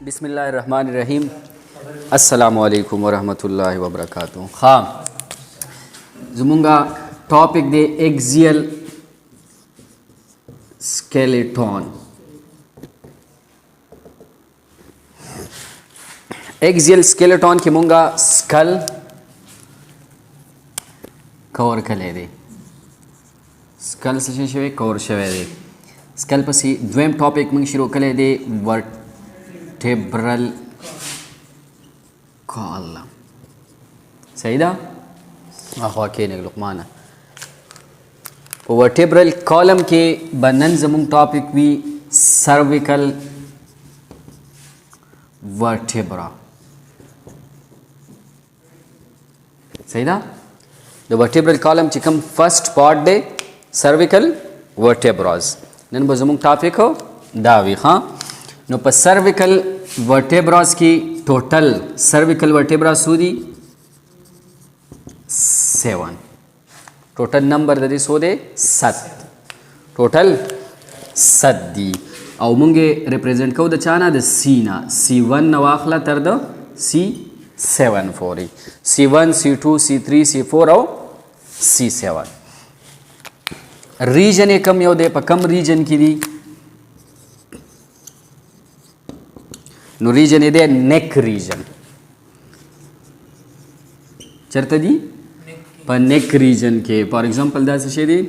बिस्मिल्लाहिर्रहमानिर्रहीम। अस्सलामुअलैकुम वरहमतुल्लाहि वबरकातुहू। हाँ, जुमुंगा टॉपिक दे एक्सियल स्केलेटन। एक्सियल स्केलेटन की मुंगा स्कल कवर कले दे स्कल से शवे कवर शवे दे स्कल पसी द्वेम टॉपिक मंग शुरू कले दे वर्टेब्रल कॉलम। सही दा आखवा के ने लुकमाना वर्टेब्रल कॉलम के बनन जमुंग टॉपिक भी सर्विकल वर्टेब्रा। सही दा द वर्टेब्रल कॉलम चिकम फर्स्ट पार्ट दे सर्विकल वर्टेब्रास नन बजमुंग टॉपिक हो दावी। हाँ नो पर सर्विकल वर्टेब्रास की टोटल सर्विकल वर्टेब्रास सूदी 7 टोटल नंबर दे सोदे 7 टोटल 7 दी और मुंगे रिप्रेजेंट को द चाना द सीना C1 नवाखला तर द C7 फोरी C1 C2 C3 C4 और C7 रीजन एकम यो दे पकम रीजन की दी नो रीजन ये दे नेक रीजन चरता दी पर नेक रीजन के फॉर एग्जांपल दा से दी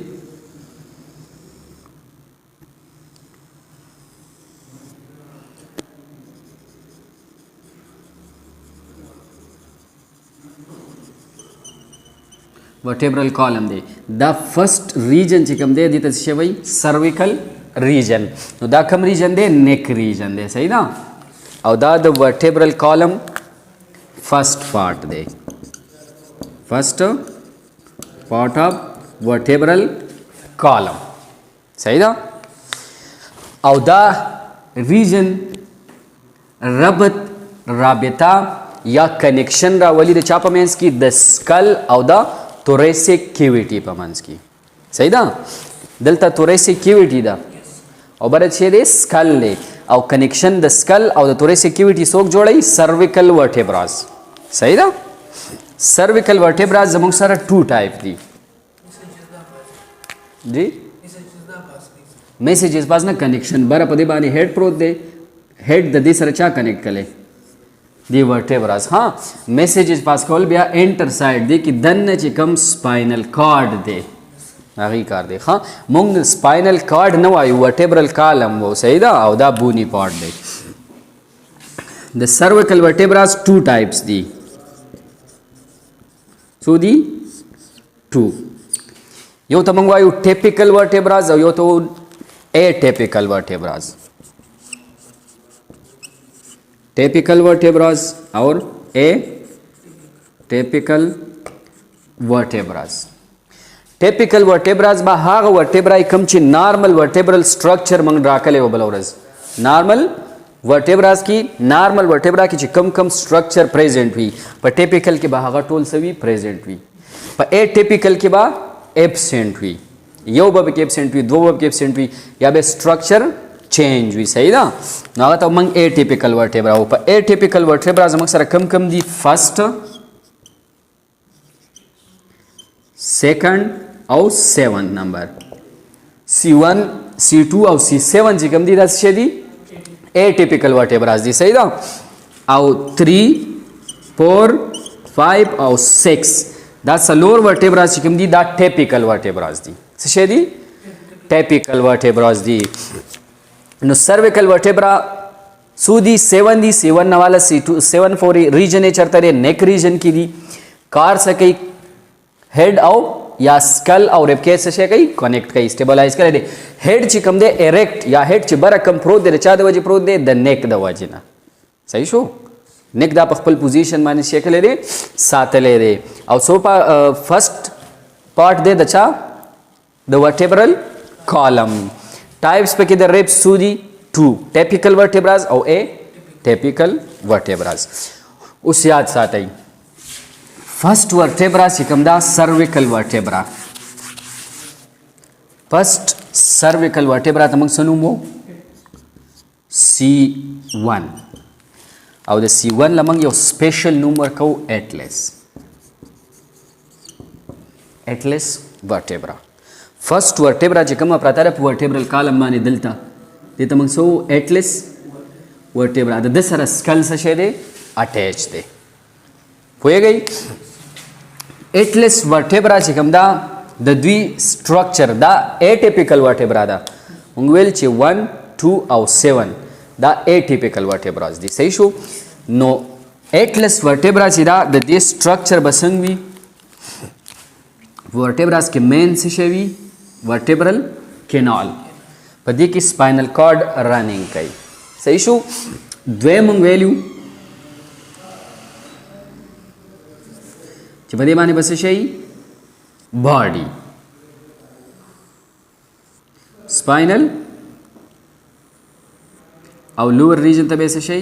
वर्टेब्रल कॉलम दे द फर्स्ट रीजन चिकम दे दी तसे वही सर्विकल रीजन तो दा कम रीजन दे नेक रीजन दे। सही ना और दा the vertebral column first part they first part of vertebral column. सही ना और द रीजन रबत राबिता या कनेक्शन रा वली द चापामेंस की द स्कल और द thoracic cavity पमंस की। सही दा दलता thoracic cavity दा और बड़े छे दे स्कल ले और कनेक्शन द स्कल और द thoracic cavity सोक जोड़ाई सर्विकल वर्टेब्रास। सही दा सर्विकल वर्टेब्रास जमुंग सारा 2 टाइप दी जी मैसेजेस पास ना कनेक्शन बरा पदे बानी हेड प्रोत दे हेड द दे सर चा कनेक्ट कले दी वर्टेब्रास। हाँ मैसेजेस पास कॉल बिया एंटर साइड दे कि दन चिकम स्पाइनल कॉर्ड दे आगे कर दे। हाँ मुंग स्पाइनल कॉर्ड न आयु वर्टेब्रल कॉलम वो सही दा और दा बूनी पार्ट दे द सर्विकल वर्टेब्रास 2 टाइप्स दी सो दी 2 यो तो मंगवा आयु टिपिकल वर्टेब्रास और यो तो एटिपिकल वर्टेब्रास टिपिकल वर्टेब्रास और ए टिपिकल वर्टेब्रास। टिपिकल वर्टेब्रास बा हाग वर्टेब्रा कम ची नॉर्मल वर्टेब्रल स्ट्रक्चर मंग राकले वो बलौरस नॉर्मल वर्टेब्रास की नॉर्मल वर्टेब्रा की कम कम स्ट्रक्चर प्रेजेंट हुई पर टिपिकल के बा टोल सभी प्रेजेंट हुई पर ए टिपिकल के बा एब्सेंट हुई यो बब के एब्सेंट हुई दो बब के एब्सेंट हुई या बे स्ट्रक्चर चेंज हुई। सही ना ना तो मंग एटिपिकल वर्टेब्रा ऊपर एटिपिकल वर्टेब्रा जमक सर कम कम दी फर्स्ट सेकंड और 7 नंबर C1 C2 और C7 जी कम दी दस दी एटिपिकल वर्टेब्रा दी। सही ना और 3 4 5 और 6 दैट्स लोअर वर्टेब्रा जी कम दी दा टिपिकल वर्टेब्रा दी से दी टिपिकल वर्टेब्रा दी नो सर्विकल वर्टेब्रा सूदी 7 दी C1 नवाला C2 7 4 रीजन ए चरता रे नेक रीजन की दी कार सके हेड आओ या स्कल और रेपके से कई कनेक्ट कई स्टेबलाइज करे दे हेड चिकम दे एरेक्ट या हेड ची बरा कम प्रोत दे चा दे वजी प्रोत दे द नेक द वजना। सही शो नेक दा पखपल पोजीशन माने शेकले रे सातले रे और सोपा फर्स्ट पार्ट दे दचा द वर्टेब्रल कॉलम टाइप्स पे किधर रेप सूदी 2 टिपिकल वर्टेब्रास और ए टिपिकल वर्टेब्रास। उस याद साथ आई फर्स्ट वर्टेब्रा सिकमदा cervical vertebra first cervical vertebra Tamang सनुमो C1 او د C1 لمنګ یو سپیشل نوم ورکو اټلس ورټبرا فرست ورټبرا چې کومه پراته ده په ورټبرل کالم باندې دلته دې ته موږ سو اټلس ورټبرا د سره سکل څه شی دی اٹیچ دی پوهیږئ اټلس ورټبرا چې کوم دا د دوی سټرکچر دا اټیپیکل ورټبرا ده موږ ویل چې 1 2 او 7 دا اټیپیکل ورټبراز دي صحیح شو نو اټلس ورټبرا چې دا د دې سټرکچر به څنګه وي ورټبراز کې مین څه شی وي ورټبرل کینال په دې کې سپاینل کارډ رننګ کوي صحیح شو دویم موږ ویلو چې په دې باندې بس شي باډي سپاینل او لوور ریجن ته به څه شي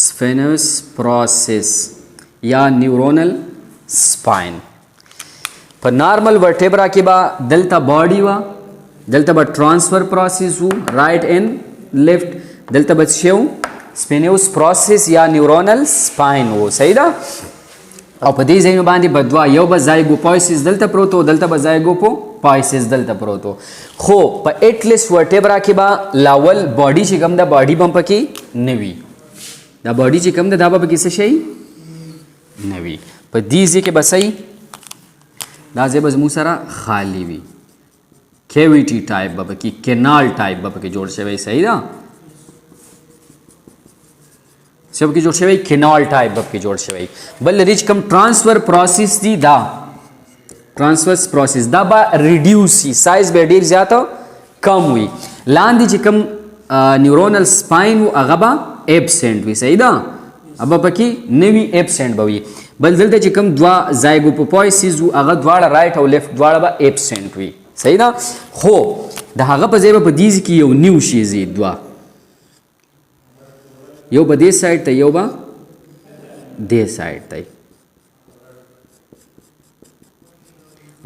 سفینوس پروسس یا نیورونل سپاین په نارمل ورټبرا کې با دلته باډي وا دلته به ټرانسفر پروسس وو رائټ اینڈ لیفٹ دلته به شو سپینوس پروسس یا نیورونل سپاین وو صحیح ده او په دې ځای باندې بدوا یو به زایګوپوایسس دلته پروتو دلته به زایګوپوایسس دلته پروتو خو په اټلس ورټبرا کې با لاول باډي چې کوم د باډي بم پکې نوي دا باډي چې کوم د دا به کې څه شي نوي په دې ځای کې بسای دا ځای به زموږ سره خالی وي کیویټي ټایپ به پکې کینال ټایپ به پکې جوړ شوی صحیح ده سب کې جوړ شوی کینال ټایپ به پکې جوړ شوی بل ریچ کم ټرانسفر پروسس دی دا ټرانسفر پروسس دا به ریډیوس سایز به ډیر زیاته کم وي لاندې چې کم نیورونل سپاین هغه به ایبسنٹ وي صحیح ده ابا پکې نوی ایبسنٹ به وي بل دلته چې کم دوا زایګوپوایسس هغه دواړه رائټ او لیفت دواړه به ایبسنٹ وي صحیح ده خو د هغه په ځای په دې کې یو نیو شي زی دوا یو به دې سایډ ته یو به دې سایډ ته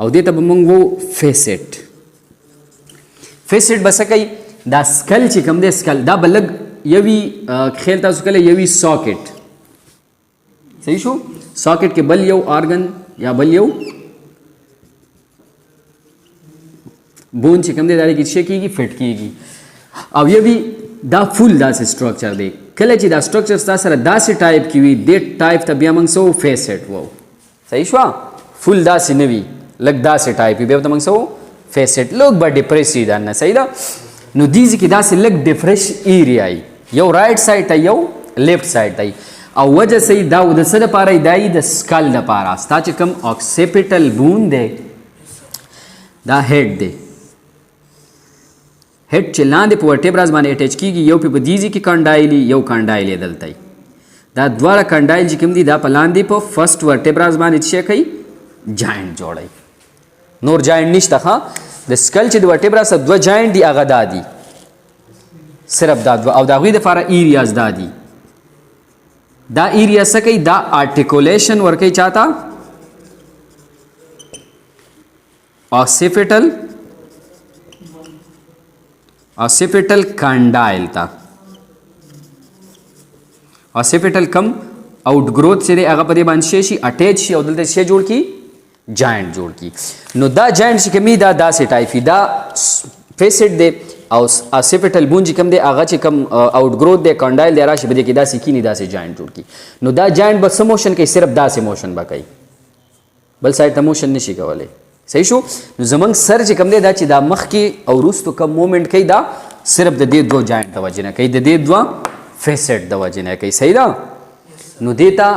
او دې ته به موږ وو فیسټ به څه کوي دا سکل چې کوم دی سکل دا به لږ یوي خیال تاسو کله یوي ساکټ صحیح شو ساکټ کې بل یو آرګن یا بل یو بون چې کوم دی دا کې څه کېږي فټ کېږي او یوي دا فول داسې سټرکچر دی کله چې دا سټرکچر ستاسو سره داسې ټایپ کې وي دې ټایپ ته بیا موږ سو فیسټ وو صحیح شو فول داسې نه وي لږ داسې ټایپ وي بیا ته موږ سو فیسټ لږ به ډیپریس ده نه صحیح ده نو دې کې داسې لږ ډیفریش ایریا یو رائټ سایډ ته یو لیفت سایډ ته او وجه صحیح دا د څه لپاره دی د سکل لپاره ستا چې کوم اوکسیپیټل بون دی دا هیډ دی هیډ چې لاندې په ورټبراز باندې اٹیچ کیږي یو په دې کې کنډایلی یو کنډایلی دلته دا دواړه کنډایل چې کوم دي دا په لاندې په فرست ورټبراز باندې څه کوي جاینټ جوړي نور جاینټ نشته ها د سکل چې د ورټبراز سره دوه جاینټ دي هغه دادي صرف دا او دا غوی د فار ایریاز دادي دا ایریا څه کوي دا آرټیکولیشن ورکوي چاته occipital condyle تا occipital کم آؤٹ گروتھ چې دی هغه په دې باندې شي اٹیچ شي او دلته شي جوړ کی جاینټ جوړ کی نو دا جاینټ چې کمی دا داسې ټایپ دا فیسټ دی او occipital بون چې کم دی هغه چې کم آؤٹ گروتھ دی کنډایل دی راشي په دې کې داسې کینی داسې جاینټ جوړ کی نو دا جاینټ به سم موشن کوي صرف داسې موشن به کوي بل سایډ ته موشن نشي کولای صحیح شو نو زمنګ سر چې کم دی دا چې دا مخ کې او وروستو کم مومنټ کوي دا صرف د دې دوه جاینټ د وجې نه کوي د دې دوه فیسټ د وجې نه کوي صحیح ده نو دې ته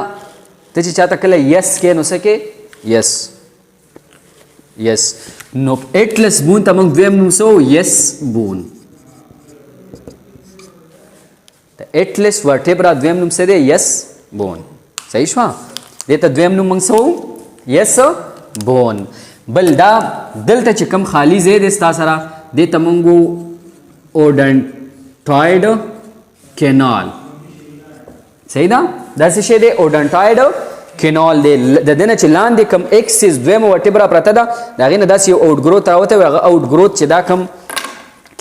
ته چې چاته کله یس کې نو څه کې یس نو اټلس بون ته موږ دویم نوم سو یس بون د اټلس ورټبرا دویم نوم څه دی یس بون صحیح شو دې ته دویم نوم موږ سو یس بون بل دا دلته چې کم خالی ځای دی ستا سره دې ته موږ اودنټوئډ کینال صحیح ده دا څه شی دی اودنټوئډ کینال دی د دې نه چې لاندې کم ایکسس دویمه ورټبرا پرته ده د هغې نه داسې یو آوټ ګروت راوتی وي هغه آوټ ګروت چې دا کم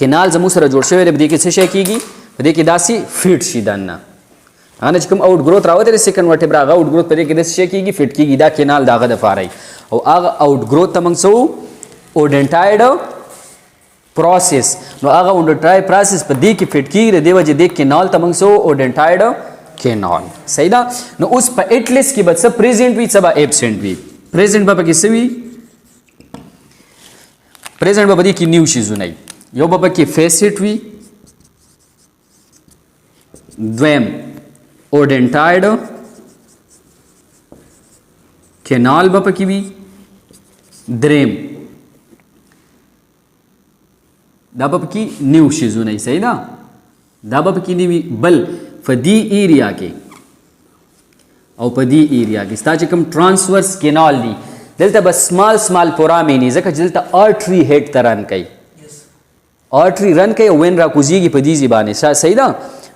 کینال زموږ سره جوړ شوی دی په دې کې څه شی کېږي په دې کې داسې فټ شي دننه هغه نه چې کوم آوټ ګروث راوتی دی سیکنډ ورټیبرا هغه آوټ ګروث په دې کې داسې شی کېږي فټ کېږي دا کینال د هغه دپاره وي او هغه آوټ ګروث ته موږ څه وو اودنټایډ پروسس نو هغه اودنټایډ پروسس په دې کې فټ کېږي د دې وجې دې کینال ته موږ څه وو اودنټایډ کینال صحیح ده نو اوس په ایټلس کې به څه پریزنټ وي څه به ایبسنټ وي پریزنټ به پکې څه وي پریزنټ به په دې کې نیو شیزونه وي یو به پکې فیسټ وي دویم اودنټایډ کینال به پکې وي دریم دا به پکې نیو شیزونه وي صحیح ده دا به پکې نه وي بل په دې ایریا کې او په دې ایریا کې ستا چې کوم ټرانسورس کینال دی دلته به سمال سمال پورامین دي ځکه چې دلته آرټري هیډ ته رن کوي آرټري رن کوي او وین راکوزیږي په دې ځای باندې صحیح ده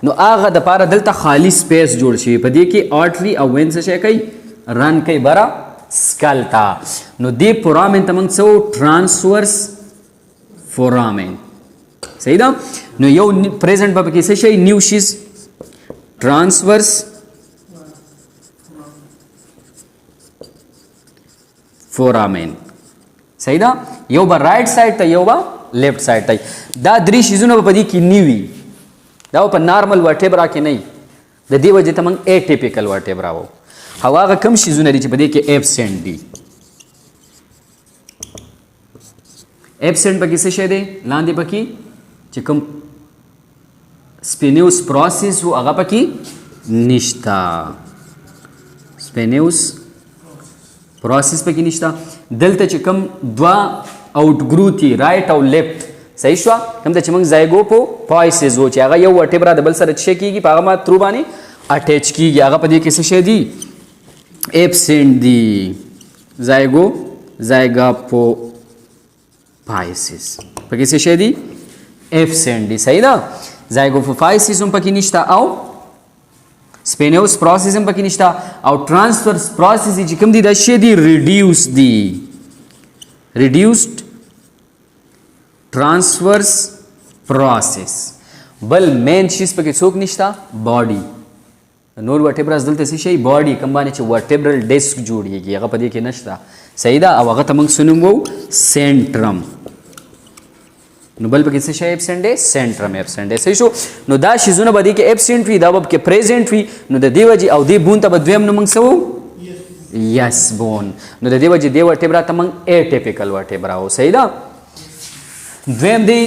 نو هغه دپاره دلته خالي سپیس جوړ شوي په دې کې آرټري او وین څه شی کوي رن کوي بره سکل ته نو دې پورامین ته موږ څه وو ټرانسورس فورامین صحیح ده نو یو پریزنټ به پکې څه شی نیو شیز ټرانسورس فورامین صحیح ده یو به رائټ سایډ ته یو به لیفټ سایډ ته دا درې شیزونه به په دې کې نه وي دا په نارمل ورټیبرا کې نه وي د دې وجې ته موږ ایټیپیکل ورټیبرا وو او هغه کم شیزونه دي چې په دې کې ایبسنټ دي ایبسنټ پکې څه شی دی لاندې پکې چې کوم سپینیوس پروسس و هغه پکې نشته سپینیوس پروسس پکې نشته دلته چې کوم دوه آوټ ګروث دي رایټ او لیفټ صحیح شوه کوم ته چې موږ زایګوپوایسز و چې هغه یو ورټیبرا د بل سره څه کېږي په هغه ما ترو باندې اټیچ کېږي هغه په دې کې څه شی دي ایبسنټ دي زایګاپوپایسز پکې څه شی دي ایبسنټ دي صحیح ده زایګوپوپایسز هم پکې نشته او سپینیوس پروسس هم پکې نشته او ټرانسفرس پروسس چې کوم دي دا شی دي ریډیوس دي ریډیوسډ ټرانسفرس پروسس بل مین چیز پکې څوک نشته باډي نور ورټیبراز دلته څه شي باډي کوم باندې چې ورټیبرل ډیسک جوړیږي هغه په دې کې نشته صحیح ده او هغه ته موږ څه نوم وو سینټرم نو بل پکې څه شی ایبسنټ دی سینټرم ایبسنټ دی صحیح شو نو دا شیزونه به دې کې ایبسنټ وي دا به پکې پریزنټ وي نو د دې وجې او دې بون ته به دویم نو موږ څه وو یس بون نو د دې وجې دې ورټیبرا ته موږ ایټیپیکل ورټیبرا وو صحیح ده دویم دی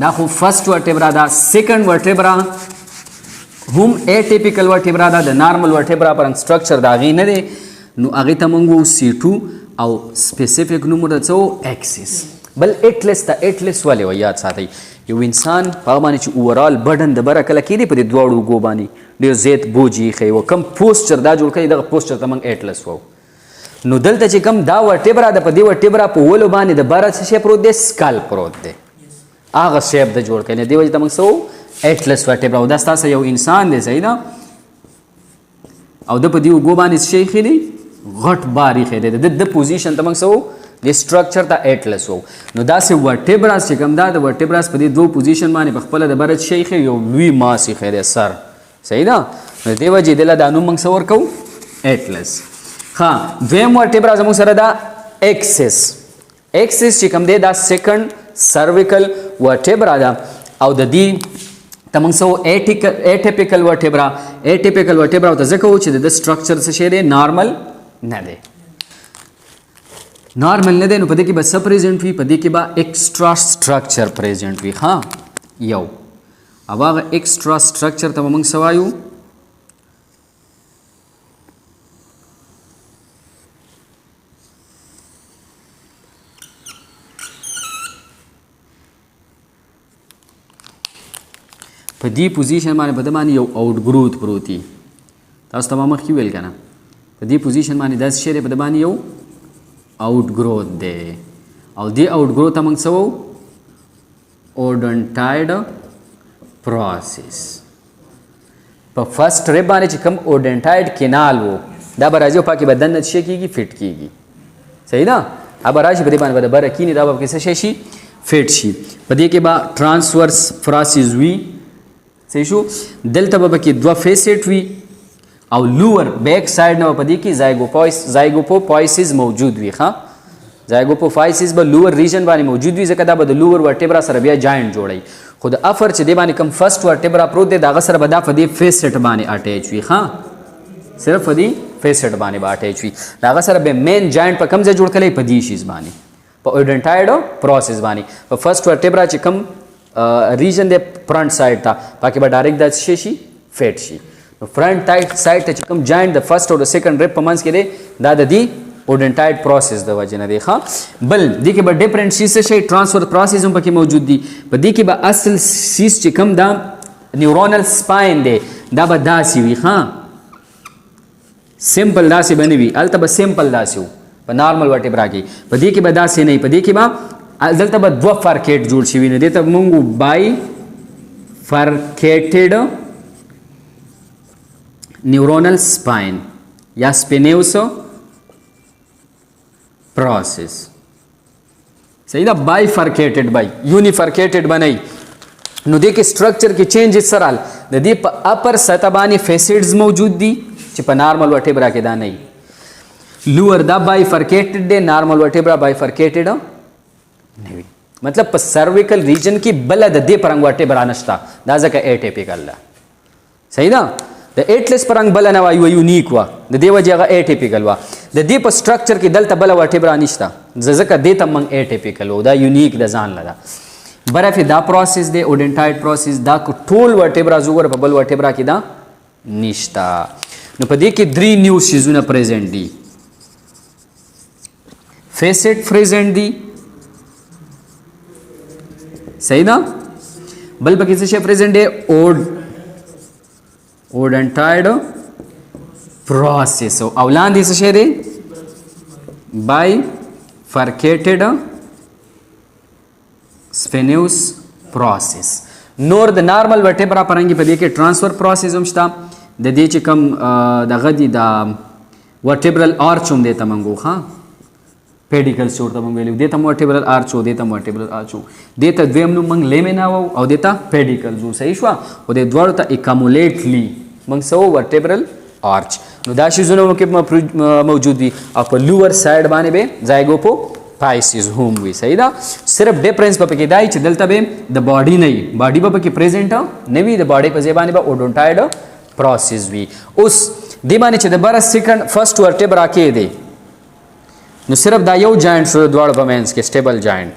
دا خو فرست ورټیبرا دا سیکنډ ورټیبرا هم ایټیپیکل ورټیبرا دا د نارمل ورټیبرا پر سټرکچر دا غي نه دی نو هغه ته موږ C2 او سپیسیفیک نوم ورته وو ایکسس بل ایټلس ته ایټلس ولې و یاد ساتئ یو انسان په باندې چې اوورال برډن د بره کله کېدی په دې دواړو اوږو باندې ډېر زیات بوجي ښیي و کم پوسچر دا جوړ کړي دغه پوسچر ته موږ ایټلس وو نو دلته چې کم دا ورټیبرا د په دې ورټیبرا په ولو باندې د بره څه شی پروت دی سکل پروت دی هغه شیپ د جوړ کړي دې وجې ته موږ څه وو ایټلس ورټیبرا او دا ستاسو یو انسان دی صحیح ده او د په دې اوږو باندې څه شی ایښی دی غټ بار ایښی دی د پوزیشن ته موږ څه وو د سټرکچر ته ایټلس وو نو داسې ورټیبراس چې کوم دا د ورټیبراس په دې دوه پوزیشن باندې په خپله د بره څه شی ایښی یو لوی ماس ایښی دی سر صحیح ده نو دې وجې دله دا نوم موږ څه ورکوو ایټلس ها دویم ورټیبرا زموږ سره دا ایکسس ایکسس چې کوم دی دا سیکنډ سرویکل ورټیبرا ده او د دې ته موږ څه ایټیپیکل ورټیبرا ایټیپیکل ورټیبرا ته ځکه وو چې د سټرکچر څه شی دی نارمل نه دی نارمل نه دی نو په دې کې به څه پریزنټ وي په دې کې به ایکسټرا سټرکچر پریزنټ وي ها یو او هغه ایکسټرا سټرکچر ته به موږ څه وایو په دې پوزیشن باندې په دې باندې یو آوټ ګروث پروت وي تاسو ته ما مخکې ویل که نه په دې پوزیشن باندې داسې شی دی په دې باندې یو آوټ ګروث دی او دې آوټ ګروث ته موږ څه وو اودنټایډ پروسس په فرست ریب باندې چې کوم اودنټایډ کینال وو دا به راځي او پاکې به دننه څه کېږي فټ کېږي صحیح ده هغه به راشي په دې باندې به د بره کینې دا به پکې څه شی شي فیټ شي. په دې کې به ترانسورس فراسز وي، صحیح شو. دلته به پکې دوه فیسټ وي او لوور بیک سایډ نه په دې کې زایګوپوپایسز موجود وي. ښه، زایګوپوپایسز به لوور ریجن باندې موجود وي، ځکه دا به د لوور ورټیبرا سره بیا جاینټ جوړي. خو د افر چې دی باندې کوم فرست ورټیبرا پروت دی دغه سره به دا په دې فیسټ باندې اٹیچ وي. ښه، صرف په دې فیسټ باندې به اٹیچ وي. دغه سره به مین جاینټ په کوم ځای جوړ کړي؟ په دې شیز باندې، په اورډنټایډ پروسس باندې. په فرست ورټیبرا چې کوم ریجن دی فرنٹ سایډ ته، پکې به ډایرکټ د شي فیټ شي. نو فرنٹ سایډ ته چې کوم جاینټ د فرست او د سیکنډ ریب په منځ کې دی دا د دې اورډنټایډ پروسس د وجه نه دی. ښه، بل دې کې به ډیفرنٹ شي شي ترانسفر پروسس هم پکې موجود دي. په دې کې به اصل سیس چې کوم دا نیورونل سپاین دی دا به داسې وي. ښه، سمپل داسې به نه وي، هلته به سمپل داسې وو په نارمل ورټیبرا کې. په دې کې به داسې نه وي، په دې کې به دلته به دوه فرکیټ جوړ شوي نه دي ته موږ بای فرکیټډ نیورونل سپاین یا سپینیوس پروسس. صحیح ده، بای فرکیټډ بای یونیفرکیټډ بنئ. نو دې کې سټرکچر کې چینجز سره د دې په اپر سطح باندې فیسټز موجود دي چې په نارمل ورټیبرا کې دا نه وي. لوور دا بای فرکیټډ دی، نارمل ورټیبرا بای فرکیټډ نه وي. مطلب په سرویکل ریجن کې بل د دې پرنګ ورټیبرا نشته، دا ځکه ایټیپیکل ده. صحیح ده، د ایټلس پرنګ بل نه وایو یونیک وا، د دې وجه هغه ایټیپیکل وا. د دې په سټرکچر کې دلته بل ورټیبرا نشته، ځکه دې ته موږ ایټیپیکل و، دا یونیک د ځان لدا. برافه دا پروسس دی اورډنټایډ پروسس، دا ټول ورټیبرا زوګر په بل ورټیبرا کې دا نشته. نو په دې کې درې نیو شیزونه پریزنٹ دي. فیسټ پریزنٹ دي، صحیح ده. بل پکې څه شی پریزنٹ دی؟ اورډنټایډ پروسس. او لاندې څه شی دی؟ بای فرکیټډ سپینیوس پروسس. نور د نارمل ورټیبرا پرنګي په دې کې ترانسفر پروسس هم شته. د دې چې کوم دغه دي د ورټیبرل آرچ هم دی ته منګو. ښه، پیډیکلز ورته موږ ویلو، دې ته ورټیبرل آرچ و، دې ته ورټیبرل آرچ و، دې ته دویم نوم موږ لیمینا و او دې ته پیډیکلز و. صحیح شو. او دې دواړو ته اکامولیټلی موږ سو ورټیبرل آرچ. نو دا شیزونه کې موجود دي او په لوور سایډ باندې به زایګوپوپایسز هم وي. صحیح ده. صرف ډیفرنس په کې دی چې دلته به د باډي نه وي، باډي به پکې پریزنٹ نه وي، د باډي په ځای باندې به اورډنټایډ پروسس وي. اوس دې باندې چې د بر سیکنډ فرست ورټیبرا کې دی نو صرف دا یو جاینټ شو دواړو په مینس کې سټیبل جاینټ.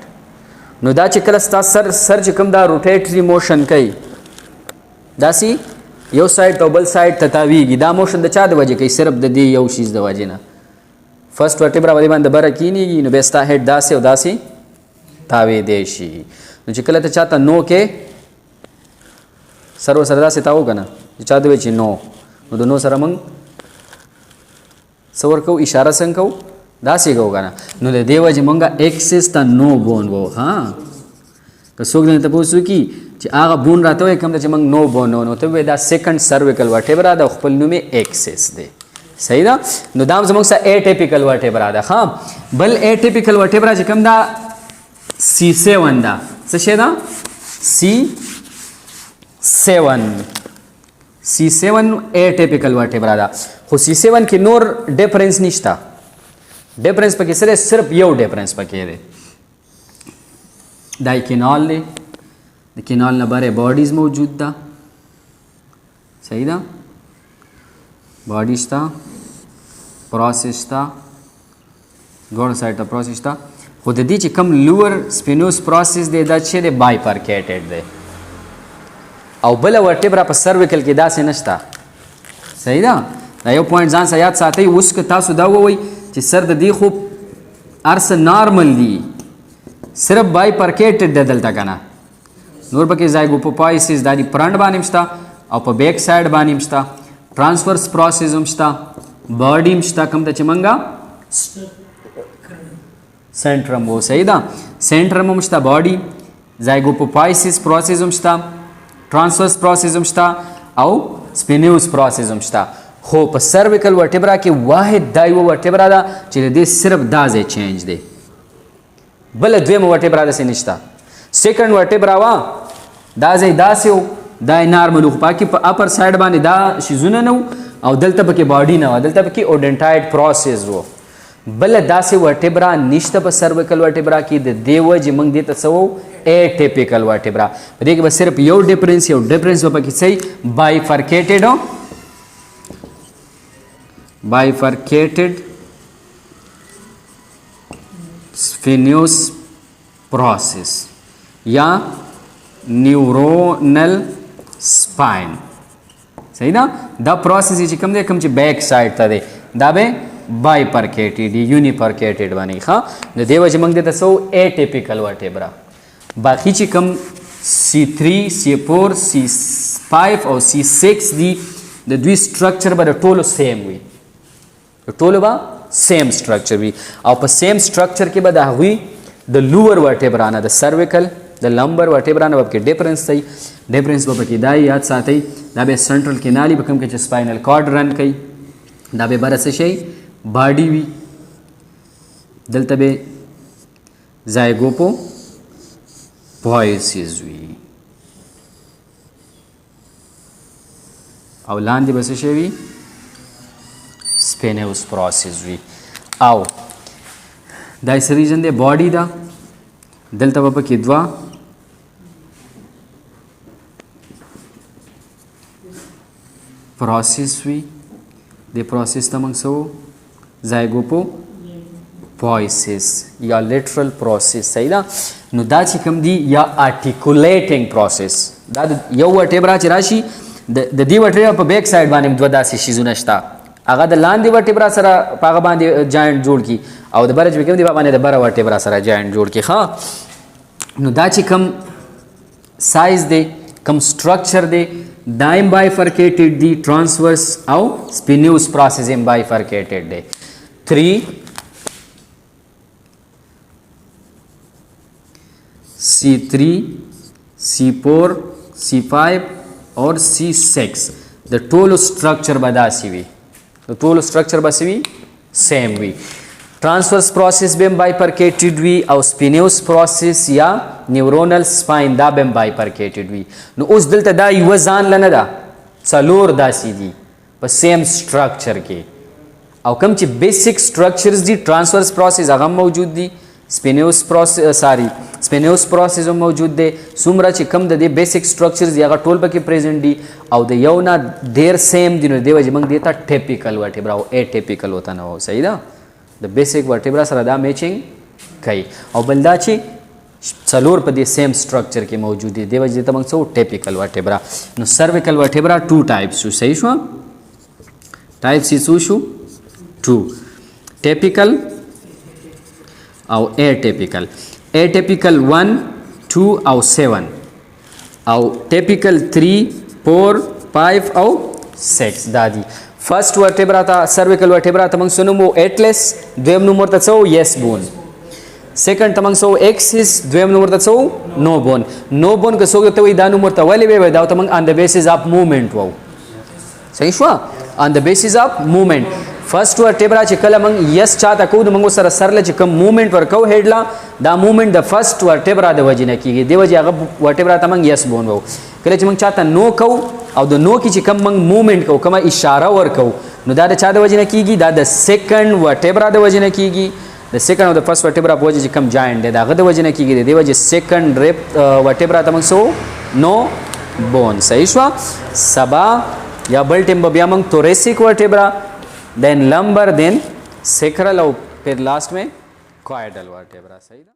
نو دا چې کله ستا سر چې کوم دا روټیټري موشن کوي داسې یو سایډ ته بل سایډ ته تاویږي، دا موشن د چا د وجې کوي؟ صرف د دې یو شیز د وجې نه. فرست ورټیبرا باندې باندې بره کینیږي نو بیا ستا هیډ داسې او داسې تاویدی شي. نو چې کله ته چاته نو کې سر ورسره داسې تاو که نه، چې چا ته وایي چې نو، نو د نو سره موږ څه ورکوو؟ اشاره څنګه کوو؟ داسې کوو که نه. نو د دې وجې موږ ایکسس ته نو بون وو. ها، که څوک درنه تپوس وکړي چې هغه بون راته وایي کوم ته چې موږ نو بون نو ته وایي دا سیکنډ سرویکل ورټیبرا ده، خپل نوم یې ایکسس دی. صحیح ده. نو دا زموږ سره ایټیپیکل ورټیبرا ده. ها، بل ایټیپیکل ورټیبرا چې کوم دا C7 ده. څه شی ده؟ C7 ایټیپیکل ورټیبرا ده. خو C7 کې نور ډیفرنس نشته. ډیفرنس پکې صرف یو ډیفرنس پکې دی، دا کینال دی، د کینال نه بره باډیز موجود ده. صحیح ده، باډی شته، پروسس شته، دواړو سایډ ته پروسس شته. خو د دې چې کوم لوور سپینوس پروسس دی دا چې دی بای فرکیټډ دی او بله ورټیبرا په سرویکل کې داسې نشته. صحیح ده. دا یو پوینټ ځان سره یاد ساتئ. اوس که تاسو دا ووایئ چې سر د دې خو ارس نارمل دي، صرف بای فرکیټډ دی دلته که نه، نور پکې زایګوپوپایسز دا د فرنټ باندې هم شته او په بیک سایډ باندې هم شته، ट्रांसवर्स प्रोसेस हमस्ता बॉडी हमस्ता कम ता चमंगा सेंट्रम वो सही दा सेंट्रम हमस्ता बॉडी जाइगोपोपाइसिस प्रोसेस हमस्ता ट्रांसवर्स प्रोसेस हमस्ता और स्पिन्यूस प्रोसेस हमस्ता हो पर सर्विकल वर्टेब्रा के वाहिद दाइवो वर्टेब्रा दा चले दे सिर्फ दाजे चेंज दे बल द्वेम वर्टेब्रा दा से निश्ता سیکنډ ورټبرا وا دا ځای داسې و دا نارمل و پاکي په اپر سایډ باندې دا شیزونه نه او دلته پکې باډي نه و دلته پکې اودنټاید پروسس و بل داسې ورټبرا نشته په سرویکل ورټبرا کې د دې وجې موږ دې ته څه وو اټیپیکل ورټبرا په دې کې به صرف یو ډیفرنس به پکې صحیح bifurcated spinous process या न्यूरोनल स्पाइन सही ना दा प्रोसेस چې کوم دی کوم چې بیک سایډ ته دی دا به bifurcated uniforcated باندې ښه نو دی وجه موږ د تاسو اټیپیکل ورټبرا باقی چې کوم C3 C4 C5 او C6 دی د دوی سټرکچر به د ټولو سیم وي ټولو به سیم سټرکچر وي او په سیم سټرکچر کې به د هغوی د لوور ورټبرا نه د سرویکل د لمبر ورټبرا نه به پکې ډیفرنس دی ډیفرنس به پکې دا یاد ساتئ دا به سنټرل کینالي به کوم کې چې سپاینل کارډ رن کوي دا به بره څه شی باډي وي دلته به زایګوپو پوایسیز وي او لاندې به څه شی وي سپینوس پروسس وي او دا څه ریجن دی باډي دا دلته به پکې دوه پروسس وي د پروسس ته موږ څه زایګوپو پوایسس یا لیټرل پروسس صحیح ده نو دا چې کوم دی یا آرټیکولیټینګ پروسس دا یو ورټبرا چې راشي د دې ورټبرا په بیک سایډ باندې دوه داسې شیزونه شته هغه د لاندې ورټبرا سره په هغه باندې جاینټ جوړ کی او د بره چې کوم دی په باندې د بره ورټبرا سره جاینټ جوړ کی ښه نو دا چې کوم سایز دی کوم سټرکچر دی دا هم bifurcated دی ټرانسورس او سپینوس پروسس هم bifurcated دی 3 C3 C4 C5 اور C6 د ټولو سټرکچر به داسې وي د ټولو سټرکچر به څه وي سیم وي ट्रांसवर्स प्रोसेस बेम बाइफरकेटेड वी और स्पिन्योस प्रोसेस या न्यूरोनल स्पाइन दा बेम बाइफरकेटेड वी नो उस दलता दा युवजान लना दा सलोर दा सीधी पर सेम स्ट्रक्चर के और कम ची बेसिक स्ट्रक्चर्स दी ट्रांसवर्स प्रोसेस अगम मौजूद दी स्पिन्योस प्रोसेस स्पिन्योस प्रोसेस मौजूद दे सुमरा ची कम दे बेसिक स्ट्रक्चर्स दी अगर टोल पके प्रेजेंट दी और दे यौना देर सेम दिनो देवा जी मंग देता टिपिकल वर्टेब्रा और एटिपिकल होता ना हो सही ना द बेसिक वर्टेब्रा सर दा मैचिंग कई और बलदा ची चलोर पर दे सेम स्ट्रक्चर के मौजूद है देवा जी तमंग सो टिपिकल वर्टेब्रा नो सर्विकल वर्टेब्रा टू टाइप्स सु सही शो टाइप्स इज सु टू टिपिकल और एटिपिकल एटिपिकल 1 2 और 7 और टिपिकल 3 4 5 और 6 दादी फर्स्ट वर्टेब्रा था सर्विकल वर्टेब्रा तमंग सुनुमो एटलेस द्वेम नंबर तसो यस बोन सेकंड तमंग सो एक्सिस द्वेम नंबर तसो नो बोन के सो तो इदा नंबर त वले वे दाव Tamang on the basis of movement वो सही show on the basis of movement first vertebra च कल मंग यस चाहता को मंगो सर सरले च कम मूवमेंट वर को हेडला दा movement the first vertebra the वजने की दे वजह अग वर्टेब्रा तमंग यस बोन वो कले च मंग चाहता नो को और द नो की च कम मंग मूवमेंट को कमा इशारा वर को नो दा चा द वजने कीगी दा द सेकंड वर्टेब्रा द वजने कीगी the second of the first vertebra वजह च कम जाइंट दे दा ग द वजने कीगी दे वजह सेकंड रेप वर्टेब्रा तमंग सो नो बोन सही शो सबा या बल्टिम बबिया मंग thoracic vertebra then lumbar then sacral और फिर लास्ट में क्वाइडल वर्टेब्रा सही ना।